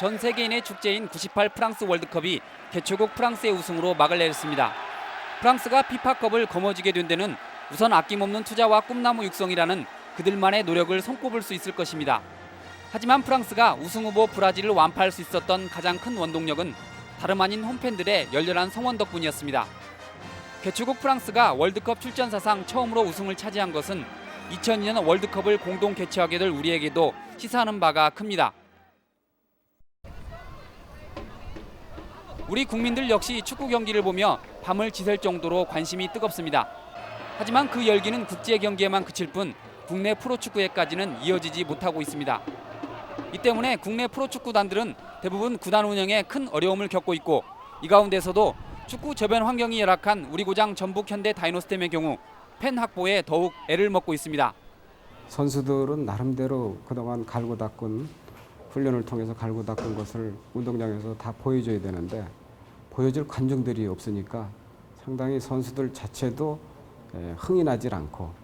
전 세계인의 축제인 98 프랑스 월드컵이 개최국 프랑스의 우승으로 막을 내렸습니다. 프랑스가 피파컵을 거머쥐게 된 데는 우선 아낌없는 투자와 꿈나무 육성이라는 그들만의 노력을 손꼽을 수 있을 것입니다. 하지만 프랑스가 우승 후보 브라질을 완파할 수 있었던 가장 큰 원동력은 다름 아닌 홈팬들의 열렬한 성원 덕분이었습니다. 개최국 프랑스가 월드컵 출전 사상 처음으로 우승을 차지한 것은 2002년 월드컵을 공동 개최하게 될 우리에게도 시사하는 바가 큽니다. 우리 국민들 역시 축구 경기를 보며 밤을 지샐 정도로 관심이 뜨겁습니다. 하지만 그 열기는 국제 경기에만 그칠 뿐 국내 프로축구에까지는 이어지지 못하고 있습니다. 이 때문에 국내 프로축구단들은 대부분 구단 운영에 큰 어려움을 겪고 있고, 이 가운데서도 축구 저변 환경이 열악한 우리 고장 전북 현대 다이노스템의 경우 팬 확보에 더욱 애를 먹고 있습니다. 선수들은 나름대로 그동안 갈고 닦은 훈련을 통해서 갈고 닦은 것을 운동장에서 다 보여줘야 되는데 보여줄 관중들이 없으니까 상당히 선수들 자체도 흥이 나질 않고.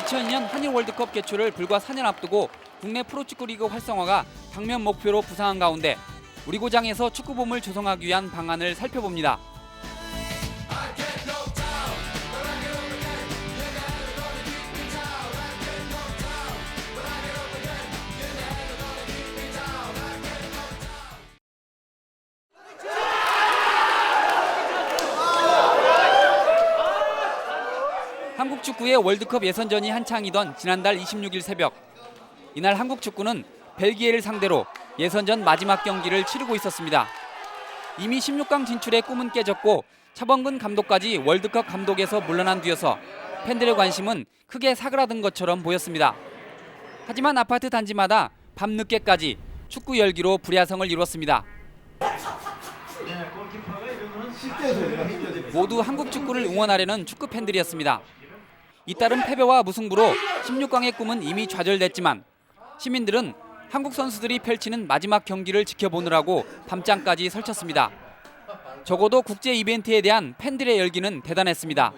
2002년 한일 월드컵 개최를 불과 4년 앞두고 국내 프로축구 리그 활성화가 당면 목표로 부상한 가운데 우리 고장에서 축구봄을 조성하기 위한 방안을 살펴봅니다. 한국 축구의 월드컵 예선전이 한창이던 지난달 26일 새벽, 이날 한국 축구는 벨기에를 상대로 예선전 마지막 경기를 치르고 있었습니다. 이미 16강 진출의 꿈은 깨졌고 차범근 감독까지 월드컵 감독에서 물러난 뒤여서 팬들의 관심은 크게 사그라든 것처럼 보였습니다. 하지만 아파트 단지마다 밤늦게까지 축구 열기로 불야성을 이뤘습니다. 모두 한국 축구를 응원하려는 축구 팬들이었습니다. 잇따른 패배와 무승부로 16강의 꿈은 이미 좌절됐지만 시민들은 한국 선수들이 펼치는 마지막 경기를 지켜보느라고 밤잠까지 설쳤습니다. 적어도 국제 이벤트에 대한 팬들의 열기는 대단했습니다.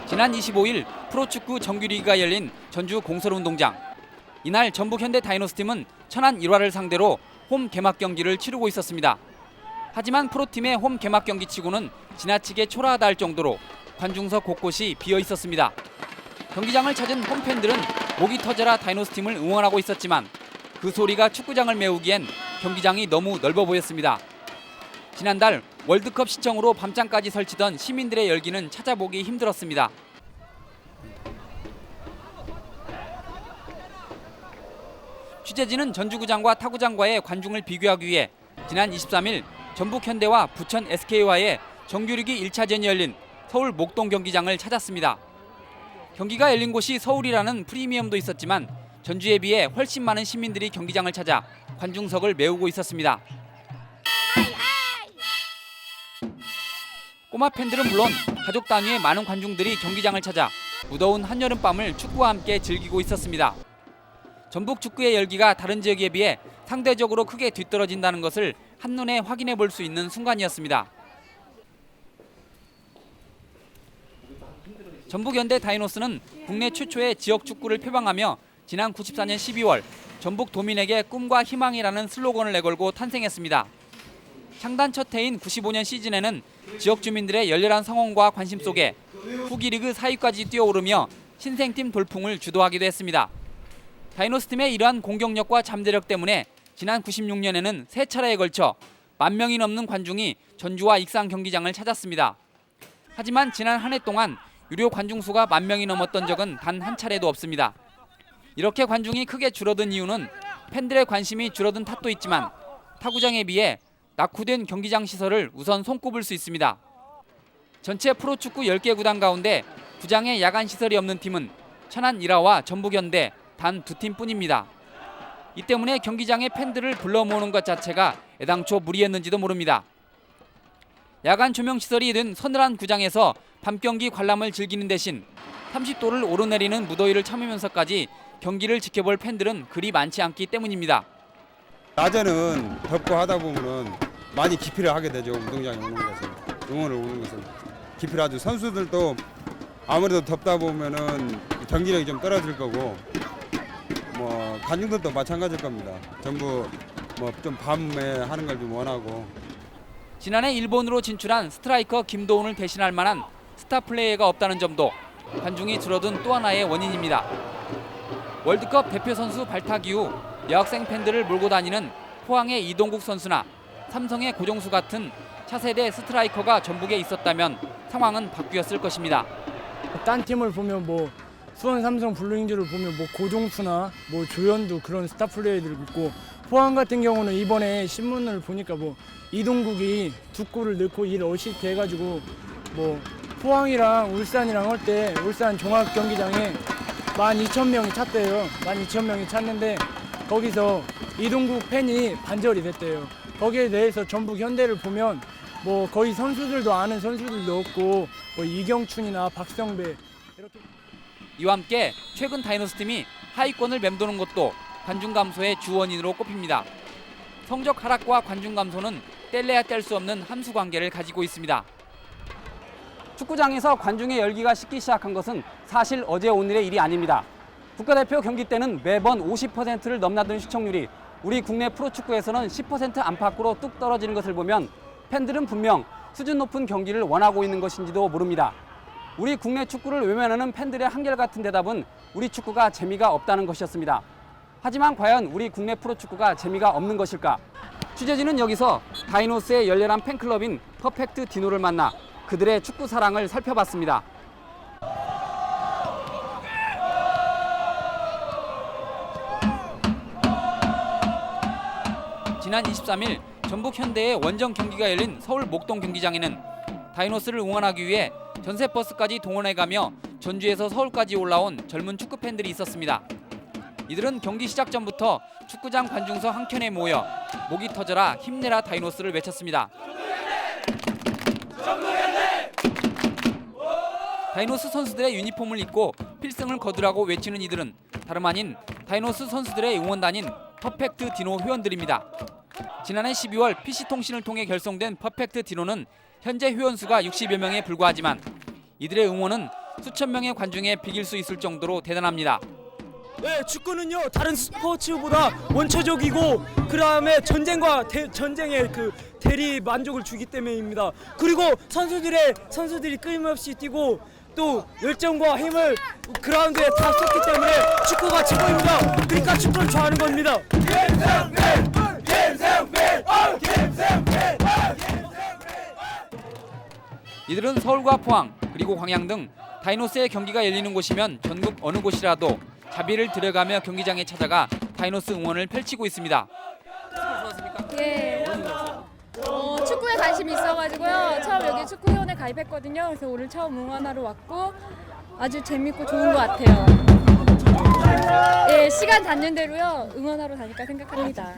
지난 25일 프로축구 정규리그가 열린 전주 공설운동장. 이날 전북 현대 다이노스팀은 천안 1화를 상대로 홈 개막 경기를 치르고 있었습니다. 하지만 프로팀의 홈 개막 경기치고는 지나치게 초라하다 할 정도로 관중석 곳곳이 비어 있었습니다. 경기장을 찾은 홈팬들은 목이 터져라 다이노스팀을 응원하고 있었지만 그 소리가 축구장을 메우기엔 경기장이 너무 넓어 보였습니다. 지난달 월드컵 시청으로 밤잠까지 설치던 시민들의 열기는 찾아보기 힘들었습니다. 취재진은 전주구장과 타구장과의 관중을 비교하기 위해 지난 23일 전북 현대와 부천 SK와의 정규리그 1차전이 열린 서울 목동 경기장을 찾았습니다. 경기가 열린 곳이 서울이라는 프리미엄도 있었지만 전주에 비해 훨씬 많은 시민들이 경기장을 찾아 관중석을 메우고 있었습니다. 꼬마 팬들은 물론 가족 단위의 많은 관중들이 경기장을 찾아 무더운 한여름밤을 축구와 함께 즐기고 있었습니다. 전북 축구의 열기가 다른 지역에 비해 상대적으로 크게 뒤떨어진다는 것을 한눈에 확인해 볼 수 있는 순간이었습니다. 전북 현대 다이노스는 국내 최초의 지역 축구를 표방하며 지난 94년 12월 전북 도민에게 꿈과 희망이라는 슬로건을 내걸고 탄생했습니다. 창단 첫 해인 95년 시즌에는 지역 주민들의 열렬한 성원과 관심 속에 후기 리그 4위까지 뛰어오르며 신생팀 돌풍을 주도하기도 했습니다. 다이노스 팀의 이러한 공격력과 잠재력 때문에 지난 96년에는 세 차례에 걸쳐 10,000명이 넘는 관중이 전주와 익산 경기장을 찾았습니다. 하지만 지난 한 해 동안 유료 관중 수가 10,000명이 넘었던 적은 단 한 차례도 없습니다. 이렇게 관중이 크게 줄어든 이유는 팬들의 관심이 줄어든 탓도 있지만 타구장에 비해 낙후된 경기장 시설을 우선 손꼽을 수 있습니다. 전체 프로축구 10개 구단 가운데 구장에 야간 시설이 없는 팀은 천안 1화와 전북 현대 단 2팀뿐입니다. 이 때문에 경기장에 팬들을 불러 모으는 것 자체가 애당초 무리했는지도 모릅니다. 야간 조명 시설이 된 서늘한 구장에서 밤경기 관람을 즐기는 대신 30도를 오르내리는 무더위를 참으면서까지 경기를 지켜볼 팬들은 그리 많지 않기 때문입니다. 낮에는 덥고 하다 보면은 많이 기피를 하게 되죠. 운동장에 오는 것은, 응원을 오는 것은 기피를 하죠. 선수들도 아무래도 덥다 보면은 경기력이 좀 떨어질 거고 뭐 관중들도 마찬가지일 겁니다. 전부 뭐 좀 밤에 하는 걸 좀 원하고. 지난해 일본으로 진출한 스트라이커 김도훈을 대신할 만한 스타 플레이어가 없다는 점도 관중이 줄어든 또 하나의 원인입니다. 월드컵 대표 선수 발탁 이후 여학생 팬들을 몰고 다니는 포항의 이동국 선수나 삼성의 고종수 같은 차세대 스트라이커가 전북에 있었다면 상황은 바뀌었을 것입니다. 딴 팀을 보면 뭐 수원 삼성 블루잉즈를 보면 뭐 고종수나 뭐 조현두 그런 스타 플레이어들 있고, 포항 같은 경우는 이번에 신문을 보니까 뭐 이동국이 2골을 넣고 1 어시스트 해가지고 뭐 포항이랑 울산이랑 할 때 울산 종합 경기장에 12,000명이 찼대요. 12,000명이 찼는데 거기서 이동국 팬이 반절이 됐대요. 거기에 대해서 전북 현대를 보면 뭐 거의 선수들도 아는 선수들도 없고 뭐 이경춘이나 박성배 이렇게. 이와 함께 최근 다이노스 팀이 하위권을 맴도는 것도 관중 감소의 주 원인으로 꼽힙니다. 성적 하락과 관중 감소는 뗄래야 뗄 수 없는 함수 관계를 가지고 있습니다. 축구장에서 관중의 열기가 식기 시작한 것은 사실 어제 오늘의 일이 아닙니다. 국가대표 경기 때는 매번 50%를 넘나드는 시청률이 우리 국내 프로축구에서는 10% 안팎으로 뚝 떨어지는 것을 보면 팬들은 분명 수준 높은 경기를 원하고 있는 것인지도 모릅니다. 우리 국내 축구를 외면하는 팬들의 한결같은 대답은 우리 축구가 재미가 없다는 것이었습니다. 하지만 과연 우리 국내 프로축구가 재미가 없는 것일까? 취재진은 여기서 다이노스의 열렬한 팬클럽인 퍼펙트 디노를 만나 그들의 축구 사랑을 살펴봤습니다. 지난 23일 전북 현대의 원정 경기가 열린 서울 목동 경기장에는 다이노스를 응원하기 위해 전세버스까지 동원해가며 전주에서 서울까지 올라온 젊은 축구 팬들이 있었습니다. 이들은 경기 시작 전부터 축구장 관중석 한켠에 모여 목이 터져라 힘내라 다이노스를 외쳤습니다. 다이노스 선수들의 유니폼을 입고 필승을 거두라고 외치는 이들은 다름 아닌 다이노스 선수들의 응원단인 퍼펙트 디노 회원들입니다. 지난해 12월 PC통신을 통해 결성된 퍼펙트 디노는 현재 회원수가 60여 명에 불과하지만 이들의 응원은 수천 명의 관중에 비길 수 있을 정도로 대단합니다. 네, 축구는요 다른 스포츠보다 원초적이고 그다음에 전쟁의 그 대리 만족을 주기 때문입니다. 그리고 선수들이 끊임없이 뛰고 또 열정과 힘을 그라운드에 다 쏟기 때문에 축구가 최고입니다. 그러니까 축구를 좋아하는 겁니다. 이들은 서울과 포항 그리고 광양 등 다이노스의 경기가 열리는 곳이면 전국 어느 곳이라도 자비를 들여가며 경기장에 찾아가 다이노스 응원을 펼치고 있습니다. 예. 축구에 관심이 있어가지고요. 처음 여기 축구회원에 가입했거든요. 그래서 오늘 처음 응원하러 왔고 아주 재밌고 좋은 것 같아요. 예, 시간 닿는 대로요 응원하러 다닐까 생각합니다.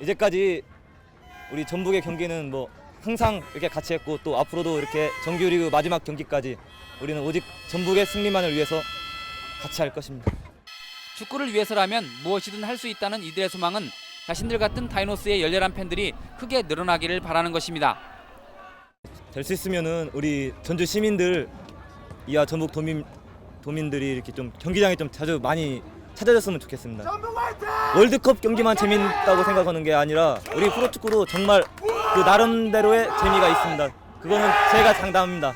이제까지 우리 전북의 경기는 뭐 항상 이렇게 같이 했고 또 앞으로도 이렇게 정규리그 마지막 경기까지 우리는 오직 전북의 승리만을 위해서 같이 할 것입니다. 축구를 위해서라면 무엇이든 할 수 있다는 이들의 소망은 자신들 같은 다이노스의 열렬한 팬들이 크게 늘어나기를 바라는 것입니다. 될 수 있으면은 우리 전주 시민들 이하 전북 도민들이 이렇게 좀 경기장에 좀 자주 많이 찾아줬으면 좋겠습니다. 월드컵 경기만 재밌다고 생각하는 게 아니라 우리 프로축구도 정말 그 나름대로의 재미가 있습니다. 그거는 제가 장담합니다.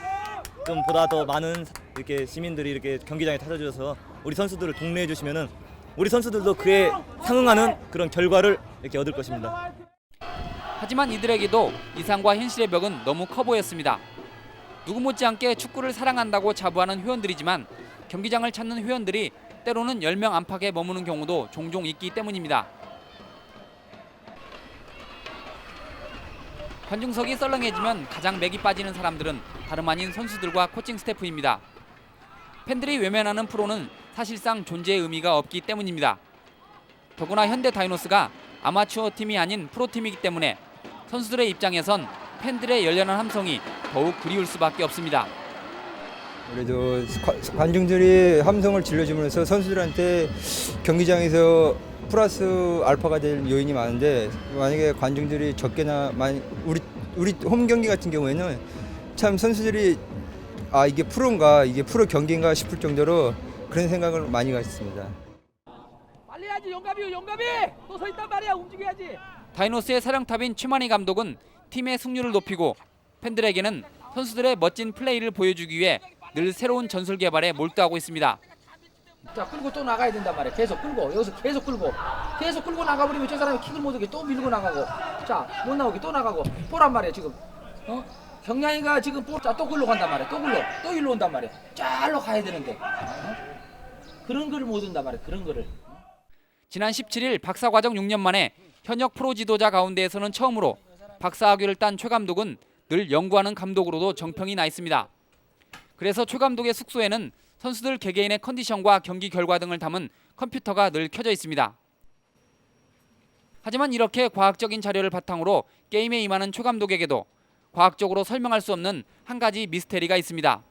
좀 보다 더 많은 이렇게 시민들이 이렇게 경기장에 찾아주셔서 우리 선수들을 독려해 주시면은 우리 선수들도 그에 상응하는 그런 결과를 이렇게 얻을 것입니다. 하지만 이들에게도 이상과 현실의 벽은 너무 커 보였습니다. 누구 못지않게 축구를 사랑한다고 자부하는 회원들이지만 경기장을 찾는 회원들이 때로는 10명 안팎에 머무는 경우도 종종 있기 때문입니다. 관중석이 썰렁해지면 가장 맥이 빠지는 사람들은 다름 아닌 선수들과 코칭 스태프입니다. 팬들이 외면하는 프로는 사실상 존재의 의미가 없기 때문입니다. 더구나 현대 다이노스가 아마추어 팀이 아닌 프로팀이기 때문에 선수들의 입장에선 팬들의 열렬한 함성이 더욱 그리울 수밖에 없습니다. 그래도 관중들이 함성을 질러주면서 선수들한테 경기장에서 플러스 알파가 될 요인이 많은데 만약에 관중들이 적게나 많이 우리 홈 경기 같은 경우에는 참 선수들이 이게 프로인가 이게 프로 경기인가 싶을 정도로 그런 생각을 많이 가졌습니다. 빨리 해야지 용감이 또 서 있단 말이야 움직여야지. 다이노스의 사령탑인 최만희 감독은 팀의 승률을 높이고 팬들에게는 선수들의 멋진 플레이를 보여주기 위해 늘 새로운 전술 개발에 몰두하고 있습니다. 자 끌고 또 나가야 된단 말이야. 계속 끌고 여기서 계속 끌고 나가버리면 저 사람이 킥을 못하게 또 밀고 나가고 자 못 나오게 또 나가고 보란 말이야 지금. 경량이가 지금 또 글로 간단 말이야. 또 일로 온단 말이야. 짤로 가야 되는데 그런 거를 못 온단 말이야. 그런 거를. 지난 17일 박사과정 6년 만에 현역 프로 지도자 가운데에서는 처음으로 박사학위를 딴 최 감독은 늘 연구하는 감독으로도 정평이 나 있습니다. 그래서 최 감독의 숙소에는 선수들 개개인의 컨디션과 경기 결과 등을 담은 컴퓨터가 늘 켜져 있습니다. 하지만 이렇게 과학적인 자료를 바탕으로 게임에 임하는 최 감독에게도 과학적으로 설명할 수 없는 한 가지 미스테리가 있습니다.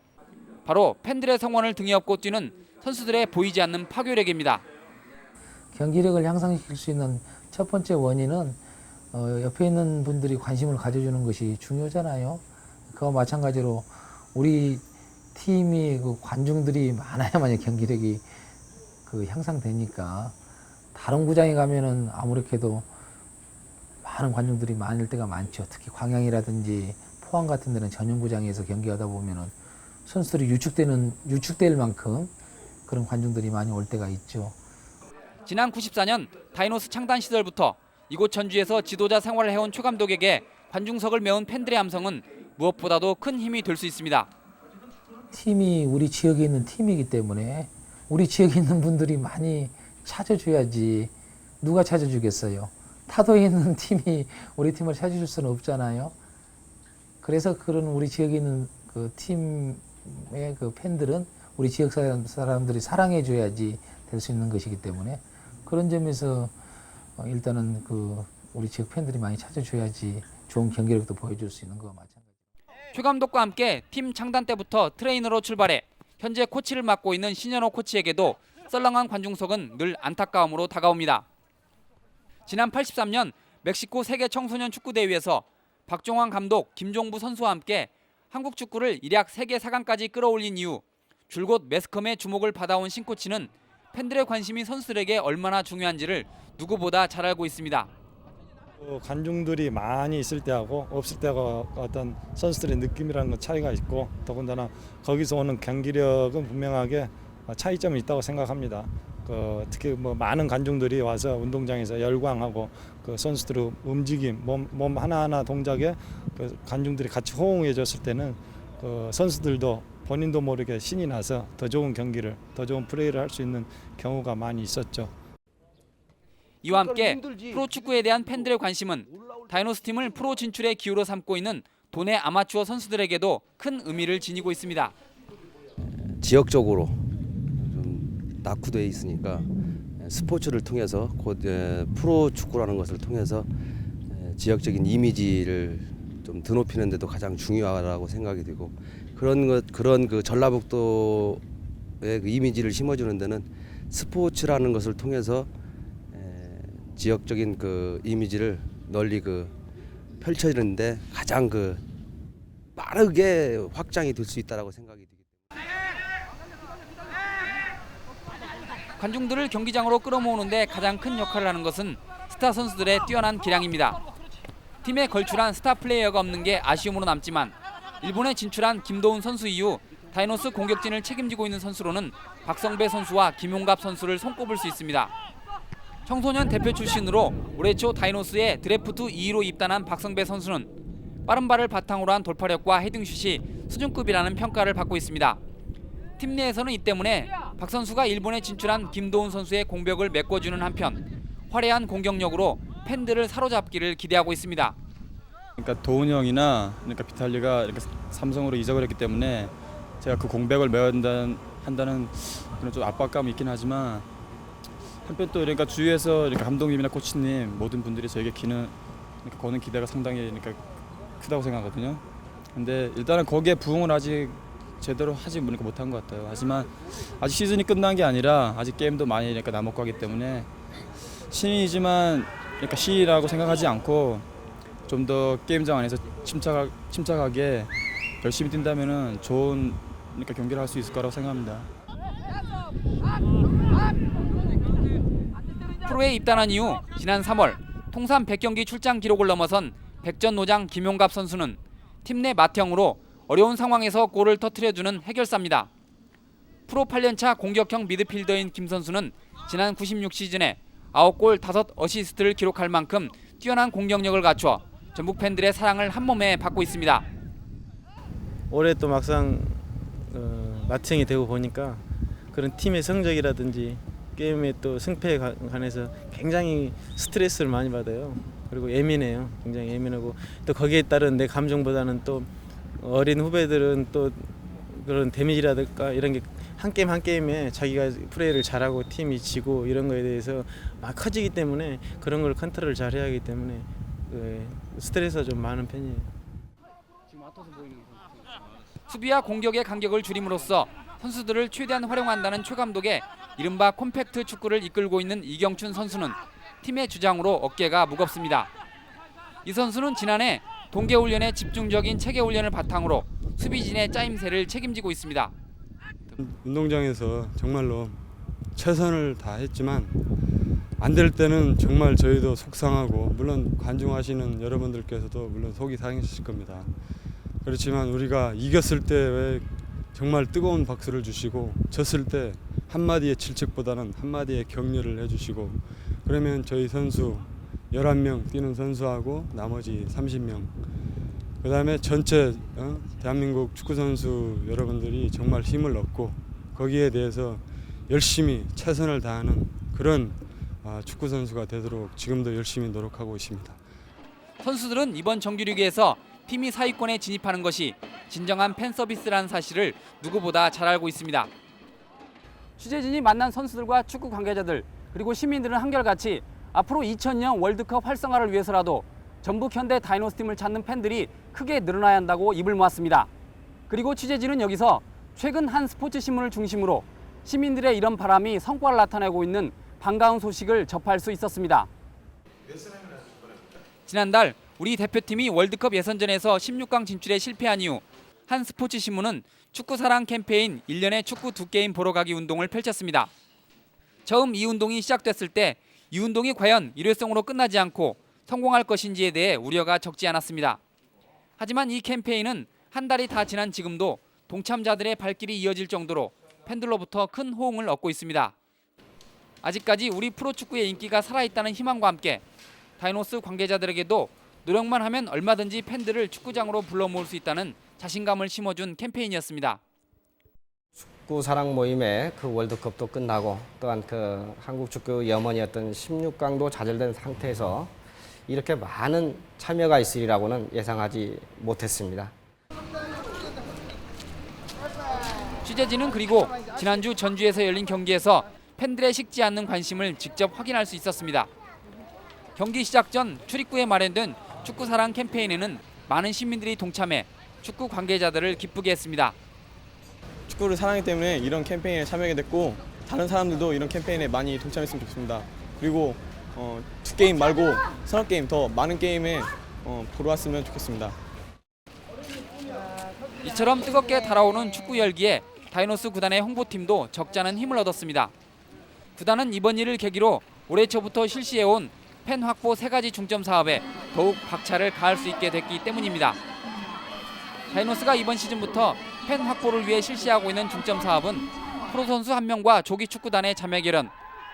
바로 팬들의 성원을 등에 업고 뛰는 선수들의 보이지 않는 파괴력입니다. 경기력을 향상시킬 수 있는 첫 번째 원인은 옆에 있는 분들이 관심을 가져주는 것이 중요하잖아요. 그와 마찬가지로 우리 팀이 그 관중들이 많아야만 경기력이 향상되니까 다른 구장에 가면은 아무렇게도 많은 관중들이 많을 때가 많죠. 특히 광양이라든지 포항 같은 데는 전용 구장에서 경기하다 보면은 선수들이 유축될 만큼 그런 관중들이 많이 올 때가 있죠. 지난 94년 다이노스 창단 시절부터 이곳 전주에서 지도자 생활을 해온 최 감독에게 관중석을 메운 팬들의 함성은 무엇보다도 큰 힘이 될 수 있습니다. 팀이 우리 지역에 있는 팀이기 때문에 우리 지역에 있는 분들이 많이 찾아줘야지. 누가 찾아주겠어요? 타도에 있는 팀이 우리 팀을 찾아줄 수는 없잖아요. 그래서 그런 우리 지역에 있는 그 팀의 그 팬들은 우리 지역 사람들이 사랑해줘야지 될 수 있는 것이기 때문에 그런 점에서 일단은 우리 지역 팬들이 많이 찾아줘야지 좋은 경기력도 보여줄 수 있는 거와 마찬가지입니다. 최 감독과 함께 팀 창단 때부터 트레이너로 출발해 현재 코치를 맡고 있는 신현호 코치에게도 썰렁한 관중석은 늘 안타까움으로 다가옵니다. 지난 83년 멕시코 세계 청소년 축구대회에서 박종환 감독, 김종부 선수와 함께 한국 축구를 일약 세계 4강까지 끌어올린 이후 줄곧 매스컴의 주목을 받아온 신코치는 팬들의 관심이 선수들에게 얼마나 중요한지를 누구보다 잘 알고 있습니다. 관중들이 많이 있을 때하고 없을 때가 어떤 선수들의 느낌이라는 건 차이가 있고 더군다나 거기서 오는 경기력은 분명하게 차이점이 있다고 생각합니다. 특히 많은 관중들이 와서 운동장에서 열광하고 선수들의 움직임, 몸 하나하나 동작에 관중들이 같이 호응해줬을 때는 선수들도 본인도 모르게 신이 나서 더 좋은 경기를, 더 좋은 플레이를 할 수 있는 경우가 많이 있었죠. 이와 함께 프로축구에 대한 팬들의 관심은 다이노스 팀을 프로 진출의 기호로 삼고 있는 도내 아마추어 선수들에게도 큰 의미를 지니고 있습니다. 지역적으로 좀 낙후되어 있으니까 스포츠를 통해서 곧 프로축구라는 것을 통해서 지역적인 이미지를 좀 드높이는 데도 가장 중요하다고 생각이 되고 그런 그 전라북도의 그 이미지를 심어주는 데는 스포츠라는 것을 통해서 지역적인 그 이미지를 널리 펼쳐지는데 가장 빠르게 확장이 될 수 있다라고 생각이 듭니다. 관중들을 경기장으로 끌어모으는데 가장 큰 역할을 하는 것은 스타 선수들의 뛰어난 기량입니다. 팀에 걸출한 스타 플레이어가 없는 게 아쉬움으로 남지만 일본에 진출한 김도훈 선수 이후 다이노스 공격진을 책임지고 있는 선수로는 박성배 선수와 김용갑 선수를 손꼽을 수 있습니다. 청소년 대표 출신으로 올해 초 다이노스에 드래프트 2위로 입단한 박성배 선수는 빠른 발을 바탕으로 한 돌파력과 헤딩슛이 수준급이라는 평가를 받고 있습니다. 팀 내에서는 이 때문에 박 선수가 일본에 진출한 김도훈 선수의 공벽을 메꿔주는 한편 화려한 공격력으로 팬들을 사로잡기를 기대하고 있습니다. 그러니까 도훈이 형이나 비탈리가 이렇게 삼성으로 이적을 했기 때문에 제가 그 공백을 메워야 한다는 그런 좀 압박감이 있긴 하지만 한편 또 주위에서 감독님이나 코치님 모든 분들이 저에게 거는 기대가 상당히 크다고 생각하거든요. 근데 일단은 거기에 부응을 아직 제대로 하지 못한 것 같아요. 하지만 아직 시즌이 끝난 게 아니라 아직 게임도 많이 남았고 하기 때문에 신인이지만 신이라고 생각하지 않고 좀 더 게임장 안에서 침착하게 열심히 뛴다면은 좋은 경기를 할 수 있을 거라고 생각합니다. 프로에 입단한 이후 지난 3월 통산 100경기 출장 기록을 넘어선 백전노장 김용갑 선수는 팀 내 맏형으로 어려운 상황에서 골을 터뜨려주는 해결사입니다. 프로 8년차 공격형 미드필더인 김 선수는 지난 96시즌에 9골 5어시스트를 기록할 만큼 뛰어난 공격력을 갖춰 전북 팬들의 사랑을 한몸에 받고 있습니다. 올해 또 막상 맏형이 되고 보니까 그런 팀의 성적이라든지 게임의 또 승패에 관해서 굉장히 스트레스를 많이 받아요. 그리고 예민해요. 굉장히 예민하고 또 거기에 따른 내 감정보다는 또 어린 후배들은 또 그런 데미지라든가 이런 게 한 게임 한 게임에 자기가 플레이를 잘하고 팀이 지고 이런 거에 대해서 막 커지기 때문에 그런 걸 컨트롤을 잘 해야 하기 때문에 스트레스가 좀 많은 편이에요. 수비와 공격의 간격을 줄임으로써 선수들을 최대한 활용한다는 최 감독의 이른바 콤팩트 축구를 이끌고 있는 이경춘 선수는 팀의 주장으로 어깨가 무겁습니다. 이 선수는 지난해 동계훈련의 집중적인 체계훈련을 바탕으로 수비진의 짜임새를 책임지고 있습니다. 운동장에서 정말로 최선을 다했지만 안 될 때는 정말 저희도 속상하고 물론 관중하시는 여러분들께서도 물론 속이 상하실 겁니다. 그렇지만 우리가 이겼을 때 왜 정말 뜨거운 박수를 주시고 졌을 때 한마디의 질책보다는 한마디의 격려를 해주시고 그러면 저희 선수 11명 뛰는 선수하고 나머지 30명 그다음에 전체 대한민국 축구 선수 여러분들이 정말 힘을 얻고 거기에 대해서 열심히 최선을 다하는 그런 축구 선수가 되도록 지금도 열심히 노력하고 있습니다. 선수들은 이번 정규리그에서 팀이 사위권에 진입하는 것이 진정한 팬 서비스라는 사실을 누구보다 잘 알고 있습니다. 취재진이 만난 선수들과 축구 관계자들 그리고 시민들은 한결같이 앞으로 2000년 월드컵 활성화를 위해서라도 전북 현대 다이노스팀을 찾는 팬들이 크게 늘어나야 한다고 입을 모았습니다. 그리고 취재진은 여기서 최근 한 스포츠 신문을 중심으로 시민들의 이런 바람이 성과를 나타내고 있는 반가운 소식을 접할 수 있었습니다. 지난달 우리 대표팀이 월드컵 예선전에서 16강 진출에 실패한 이후 한 스포츠 신문은 축구 사랑 캠페인 1년에 축구 2게임 보러 가기 운동을 펼쳤습니다. 처음 이 운동이 시작됐을 때 이 운동이 과연 일회성으로 끝나지 않고 성공할 것인지에 대해 우려가 적지 않았습니다. 하지만 이 캠페인은 한 달이 다 지난 지금도 동참자들의 발길이 이어질 정도로 팬들로부터 큰 호응을 얻고 있습니다. 아직까지 우리 프로축구의 인기가 살아있다는 희망과 함께 다이노스 관계자들에게도 노력만 하면 얼마든지 팬들을 축구장으로 불러 모을 수 있다는 자신감을 심어준 캠페인이었습니다. 축구 사랑 모임에 그 월드컵도 끝나고 또한 그 한국 축구 염원이었던 16강도 좌절된 상태에서 이렇게 많은 참여가 있으리라고는 예상하지 못했습니다. 취재진은 그리고 지난주 전주에서 열린 경기에서 팬들의 식지 않는 관심을 직접 확인할 수 있었습니다. 경기 시작 전 출입구에 마련된 축구 사랑 캠페인에는 많은 시민들이 동참해 축구 관계자들을 기쁘게 했습니다. 축구를 사랑하기 때문에 이런 캠페인에 참여하게 됐고 다른 사람들도 이런 캠페인에 많이 동참했으면 좋겠습니다. 그리고 2게임 말고 서너 게임 더 많은 게임에 보러 왔으면 좋겠습니다. 이처럼 뜨겁게 달아오는 축구 열기에 다이노스 구단의 홍보팀도 적잖은 힘을 얻었습니다. 구단은 이번 일을 계기로 올해 초부터 실시해온 팬 확보 3가지 중점 사업에 더욱 박차를 가할 수 있게 됐기 때문입니다. 다이노스가 이번 시즌부터 팬 확보를 위해 실시하고 있는 중점 사업은 프로 선수 1명과 조기 축구단의 자매 결연,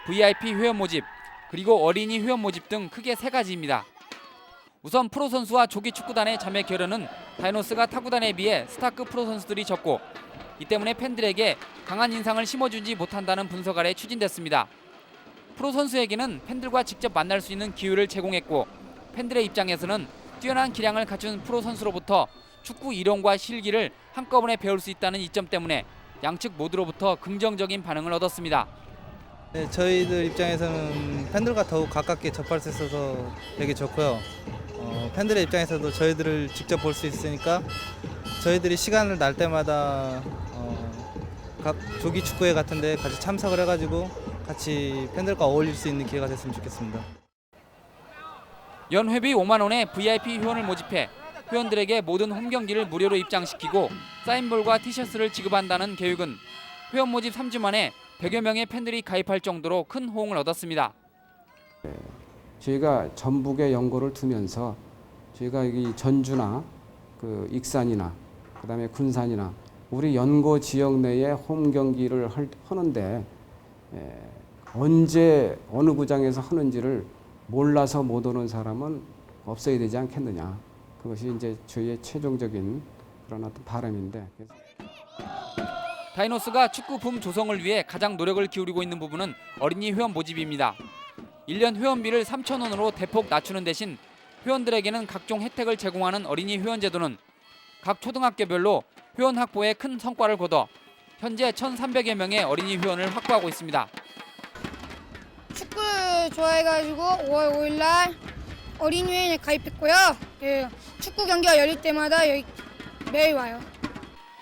VIP 회원 모집, 그리고 어린이 회원 모집 등 크게 3가지입니다. 우선 프로 선수와 조기 축구단의 자매 결연은 다이노스가 타구단에 비해 스타급 프로 선수들이 적고 이 때문에 팬들에게 강한 인상을 심어주지 못한다는 분석 아래 추진됐습니다. 프로 선수에게는 팬들과 직접 만날 수 있는 기회를 제공했고 팬들의 입장에서는 뛰어난 기량을 갖춘 프로 선수로부터 축구 이론과 실기를 한꺼번에 배울 수 있다는 이점 때문에 양측 모두로부터 긍정적인 반응을 얻었습니다. 네, 저희들 입장에서는 팬들과 더욱 가깝게 접할 수 있어서 되게 좋고요. 팬들의 입장에서도 저희들을 직접 볼 수 있으니까 저희들이 시간을 날 때마다 각 조기 축구회 같은 데 같이 참석을 해가지고 같이 팬들과 어울릴 수 있는 기회가 됐으면 좋겠습니다. 연회비 5만 원의 VIP 회원을 모집해 회원들에게 모든 홈 경기를 무료로 입장시키고 사인볼과 티셔츠를 지급한다는 계획은 회원 모집 3주 만에 100여 명의 팬들이 가입할 정도로 큰 호응을 얻었습니다. 저희가 전북에 연고를 두면서 저희가 이 전주나 그 익산이나 그다음에 군산이나 우리 연고 지역 내에 홈 경기를 하는데 언제 어느 구장에서 하는지를 몰라서 못 오는 사람은 없어야 되지 않겠느냐. 그것이 이제 저희의 최종적인 그런 어떤 바람인데. 다이노스가 축구 붐 조성을 위해 가장 노력을 기울이고 있는 부분은 어린이 회원 모집입니다. 1년 회원비를 3,000원으로 대폭 낮추는 대신 회원들에게는 각종 혜택을 제공하는 어린이 회원 제도는 각 초등학교별로 회원 확보에 큰 성과를 거둬 현재 1,300여 명의 어린이 회원을 확보하고 있습니다. 축구 좋아해가지고 5월 5일 날 어린이회원에 가입했고요. 축구 경기가 열릴 때마다 여기 매일 와요.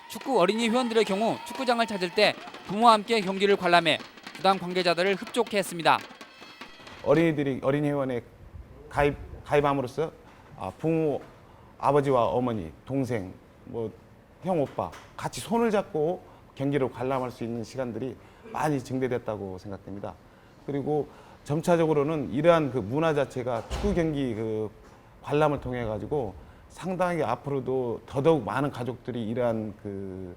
축구 어린이 회원들의 경우 축구장을 찾을 때 부모와 함께 경기를 관람해 구단 관계자들을 흡족해 했습니다. 어린이들이 어린이 회원에 가입함으로써 부모, 아버지와 어머니, 동생, 형, 오빠 같이 손을 잡고 경기를 관람할 수 있는 시간들이 많이 증대됐다고 생각됩니다. 그리고 점차적으로는 이러한 그 문화 자체가 축구 경기 그 관람을 통해 가지고 상당히 앞으로도 더더욱 많은 가족들이 이러한 그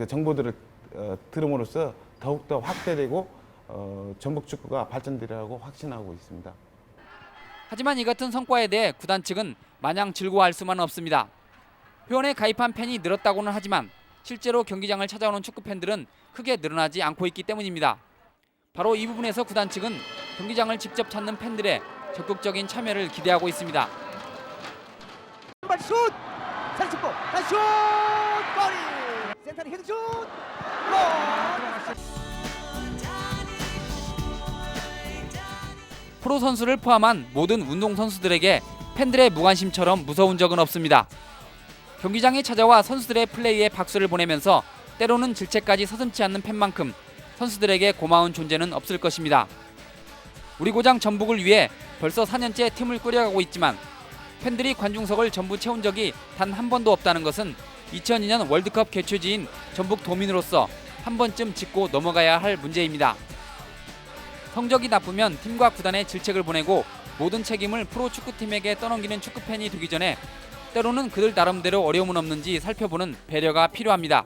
정보들을 들음으로써 더욱더 확대되고 전북 축구가 발전되리라고 확신하고 있습니다. 하지만 이 같은 성과에 대해 구단 측은 마냥 즐거워할 수만은 없습니다. 회원에 가입한 팬이 늘었다고는 하지만 실제로 경기장을 찾아오는 축구 팬들은 크게 늘어나지 않고 있기 때문입니다. 바로 이 부분에서 구단 측은 경기장을 직접 찾는 팬들의 적극적인 참여를 기대하고 있습니다. 슛! 잘 쳤고 다시 슛! 골이! 센터리 헤드 슛! 골! 프로 선수를 포함한 모든 운동 선수들에게 팬들의 무관심처럼 무서운 적은 없습니다. 경기장에 찾아와 선수들의 플레이에 박수를 보내면서 때로는 질책까지 서슴지 않는 팬만큼 선수들에게 고마운 존재는 없을 것입니다. 우리 고장 전북을 위해 벌써 4년째 팀을 꾸려가고 있지만 팬들이 관중석을 전부 채운 적이 단 한 번도 없다는 것은 2002년 월드컵 개최지인 전북 도민으로서 한 번쯤 짚고 넘어가야 할 문제입니다. 성적이 나쁘면 팀과 구단에 질책을 보내고 모든 책임을 프로축구팀에게 떠넘기는 축구팬이 되기 전에 때로는 그들 나름대로 어려움은 없는지 살펴보는 배려가 필요합니다.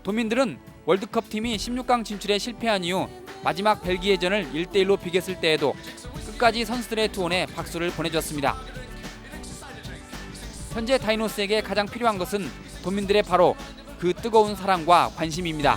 도민들은 월드컵 팀이 16강 진출에 실패한 이후 마지막 벨기에전을 1대1로 비겼을 때에도 끝까지 선수들의 투혼에 박수를 보내줬습니다. 현재 다이노스에게 가장 필요한 것은 도민들의 바로 그 뜨거운 사랑과 관심입니다.